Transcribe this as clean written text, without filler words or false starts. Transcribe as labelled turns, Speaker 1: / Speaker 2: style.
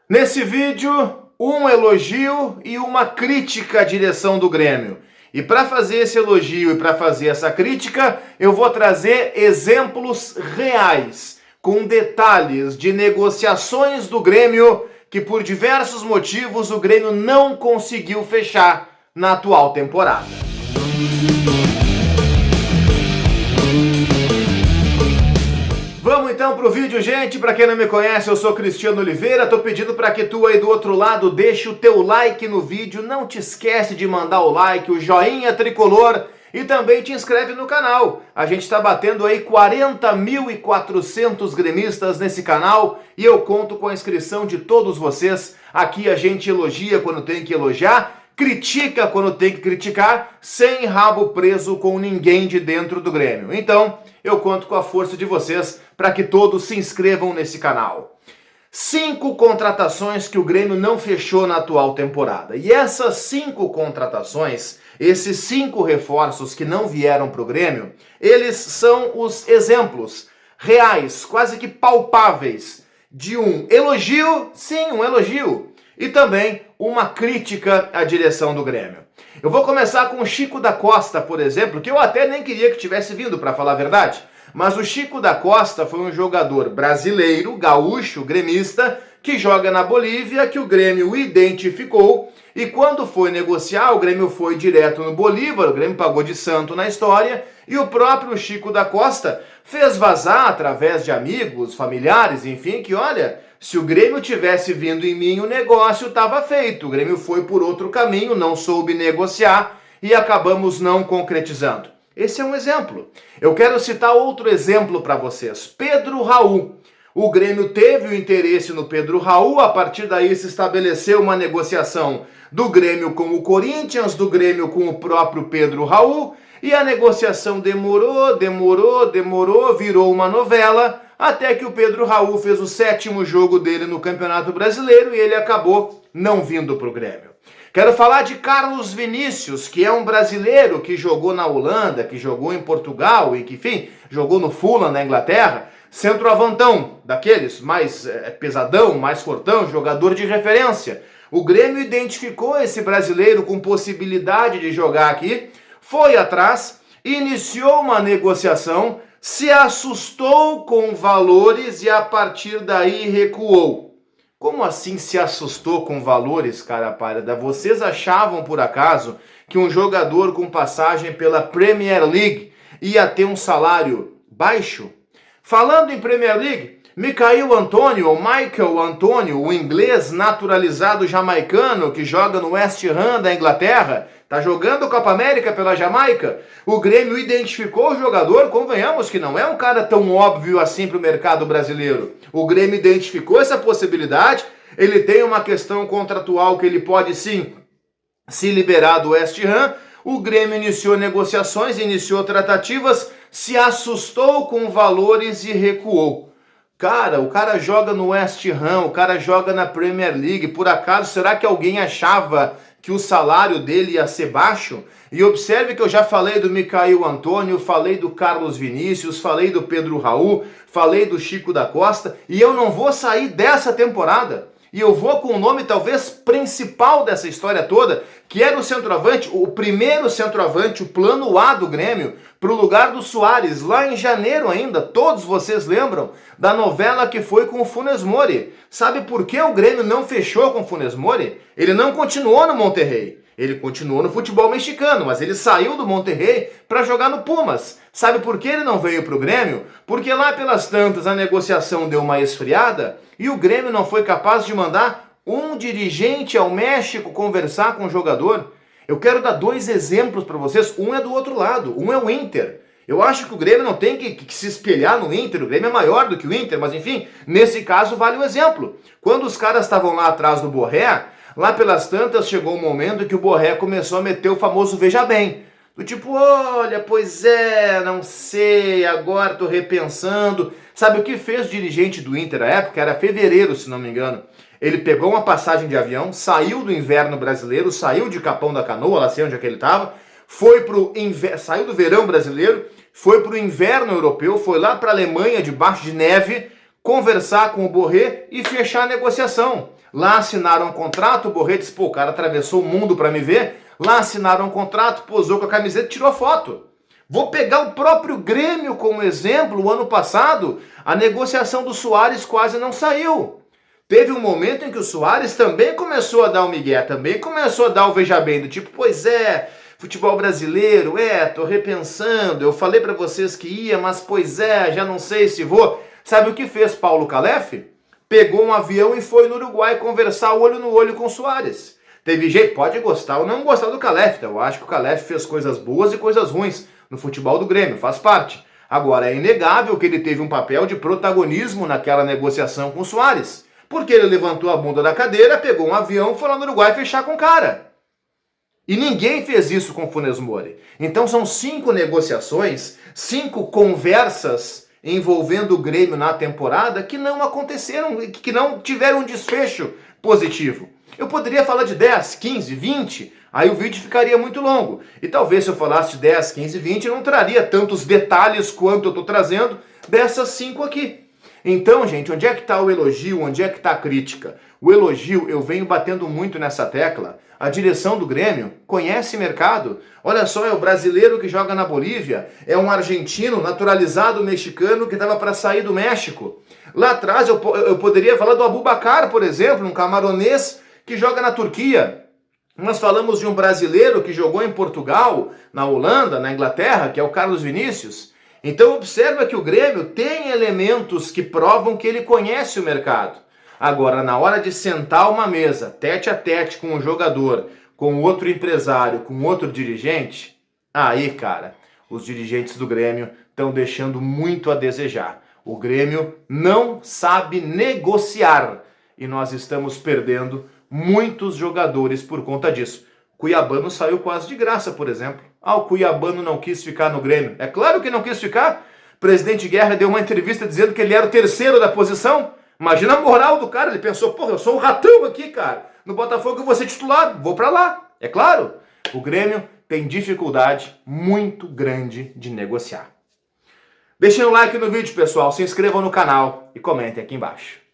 Speaker 1: Nesse vídeo, um elogio e uma crítica à direção do Grêmio. E para fazer esse elogio e para fazer essa crítica, eu vou trazer exemplos reais, com detalhes de negociações do Grêmio que por diversos motivos o Grêmio não conseguiu fechar na atual temporada. Vamos então pro vídeo, gente. Para quem não me conhece, eu sou Cristiano Oliveira. Tô pedindo para que tu aí do outro lado deixe o teu like no vídeo. Não te esquece de mandar o like, o joinha tricolor e também te inscreve no canal. A gente tá batendo aí 40.400 gremistas nesse canal e eu conto com a inscrição de todos vocês. Aqui a gente elogia quando tem que elogiar, critica quando tem que criticar, sem rabo preso com ninguém de dentro do Grêmio. Então, eu conto com a força de vocês para que todos se inscrevam nesse canal. 5 contratações que o Grêmio não fechou na atual temporada. E essas 5 contratações, esses 5 reforços que não vieram para o Grêmio, eles são os exemplos reais, quase que palpáveis, de um elogio, sim, um elogio, e também uma crítica à direção do Grêmio. Eu vou começar com o Chico da Costa, por exemplo, que eu até nem queria que tivesse vindo, para falar a verdade. Mas o Chico da Costa foi um jogador brasileiro, gaúcho, gremista, que joga na Bolívia, que o Grêmio identificou. E quando foi negociar, o Grêmio foi direto no Bolívar, o Grêmio pagou de santo na história. E o próprio Chico da Costa fez vazar, através de amigos, familiares, enfim, que olha, se o Grêmio tivesse vindo em mim, o negócio estava feito. O Grêmio foi por outro caminho, não soube negociar e acabamos não concretizando. Esse é um exemplo. Eu quero citar outro exemplo para vocês. Pedro Raul. O Grêmio teve o interesse no Pedro Raul, a partir daí se estabeleceu uma negociação do Grêmio com o Corinthians, do Grêmio com o próprio Pedro Raul, e a negociação demorou, virou uma novela, até que o Pedro Raul fez o 7º jogo dele no Campeonato Brasileiro e ele acabou não vindo para o Grêmio. Quero falar de Carlos Vinícius, que é um brasileiro que jogou na Holanda, que jogou em Portugal e que, enfim, jogou no Fulham, na Inglaterra. Centroavantão, daqueles mais pesadão, mais fortão, jogador de referência. O Grêmio identificou esse brasileiro com possibilidade de jogar aqui, foi atrás, iniciou uma negociação, se assustou com valores e a partir daí recuou. Como assim se assustou com valores, cara pálida? Vocês achavam, por acaso, que um jogador com passagem pela Premier League ia ter um salário baixo? Falando em Premier League, Michael Antonio, o inglês naturalizado jamaicano que joga no West Ham da Inglaterra, tá jogando Copa América pela Jamaica. O Grêmio identificou o jogador, convenhamos que não é um cara tão óbvio assim para o mercado brasileiro. O Grêmio identificou essa possibilidade, ele tem uma questão contratual que ele pode sim se liberar do West Ham. O Grêmio iniciou negociações, iniciou tratativas, se assustou com valores e recuou. Cara, o cara joga no West Ham, o cara joga na Premier League. Por acaso, será que alguém achava que o salário dele ia ser baixo? E observe que eu já falei do Michael Antonio, falei do Carlos Vinícius, falei do Pedro Raul, falei do Chico da Costa, e eu não vou sair dessa temporada. E eu vou com o nome talvez principal dessa história toda, que era o centroavante, o primeiro centroavante, o plano A do Grêmio, para o lugar do Soares, lá em janeiro ainda. Todos vocês lembram da novela que foi com o Funes Mori. Sabe por que o Grêmio não fechou com o Funes Mori? Ele não continuou no Monterrey. Ele continuou no futebol mexicano, mas ele saiu do Monterrey para jogar no Pumas. Sabe por que ele não veio para o Grêmio? Porque lá pelas tantas a negociação deu uma esfriada e o Grêmio não foi capaz de mandar um dirigente ao México conversar com o jogador. Eu quero dar 2 exemplos para vocês. Um é do outro lado, um é o Inter. Eu acho que o Grêmio não tem que se espelhar no Inter, o Grêmio é maior do que o Inter, mas enfim, nesse caso vale o exemplo. Quando os caras estavam lá atrás do Borré, lá pelas tantas chegou um momento que o Borré começou a meter o famoso veja bem. Do tipo, olha, pois é, não sei, agora tô repensando. Sabe o que fez o dirigente do Inter na época? Era fevereiro, se não me engano. Ele pegou uma passagem de avião, saiu do inverno brasileiro, saiu de Capão da Canoa, lá sei onde é que ele estava, saiu do verão brasileiro, foi pro inverno europeu, foi lá para a Alemanha, debaixo de neve, conversar com o Borré e fechar a negociação. Lá assinaram um contrato, o Borré disse, pô, o cara atravessou o mundo para me ver. Lá assinaram um contrato, posou com a camiseta e tirou foto. Vou pegar o próprio Grêmio como exemplo. O ano passado, a negociação do Soares quase não saiu. Teve um momento em que o Soares também começou a dar o migué, também começou a dar o veja bem, do tipo, pois é, futebol brasileiro, tô repensando, eu falei para vocês que ia, mas pois é, já não sei se vou. Sabe o que fez Paulo Calef? Pegou um avião e foi no Uruguai conversar olho no olho com o Soares. Teve jeito, pode gostar ou não gostar do Calef, eu acho que o Calef fez coisas boas e coisas ruins no futebol do Grêmio, faz parte. Agora, é inegável que ele teve um papel de protagonismo naquela negociação com o Soares. Porque ele levantou a bunda da cadeira, pegou um avião, foi lá no Uruguai fechar com o cara. E ninguém fez isso com o Funes Mori. Então são 5 negociações, 5 conversas envolvendo o Grêmio na temporada que não aconteceram, que não tiveram um desfecho positivo. Eu poderia falar de 10, 15, 20, aí o vídeo ficaria muito longo. E talvez se eu falasse de 10, 15, 20, eu não traria tantos detalhes quanto eu estou trazendo dessas 5 aqui. Então, gente, onde é que está o elogio? Onde é que está a crítica? O elogio, eu venho batendo muito nessa tecla. A direção do Grêmio conhece mercado. Olha só, é o brasileiro que joga na Bolívia, é um argentino naturalizado mexicano que estava para sair do México. Lá atrás eu poderia falar do Abubakar, por exemplo, um camaronês que joga na Turquia. Nós falamos de um brasileiro que jogou em Portugal, na Holanda, na Inglaterra, que é o Carlos Vinícius. Então observa que o Grêmio tem elementos que provam que ele conhece o mercado. Agora, na hora de sentar uma mesa, tete a tete com um jogador, com outro empresário, com outro dirigente, aí, cara, os dirigentes do Grêmio estão deixando muito a desejar. O Grêmio não sabe negociar e nós estamos perdendo muitos jogadores por conta disso. Cuiabano saiu quase de graça, por exemplo. O Cuiabano não quis ficar no Grêmio. É claro que não quis ficar. O presidente Guerra deu uma entrevista dizendo que ele era o terceiro da posição. Imagina a moral do cara. Ele pensou, porra, eu sou um ratão aqui, cara. No Botafogo eu vou ser titular, vou pra lá. É claro, o Grêmio tem dificuldade muito grande de negociar. Deixem o like no vídeo, pessoal. Se inscrevam no canal e comentem aqui embaixo.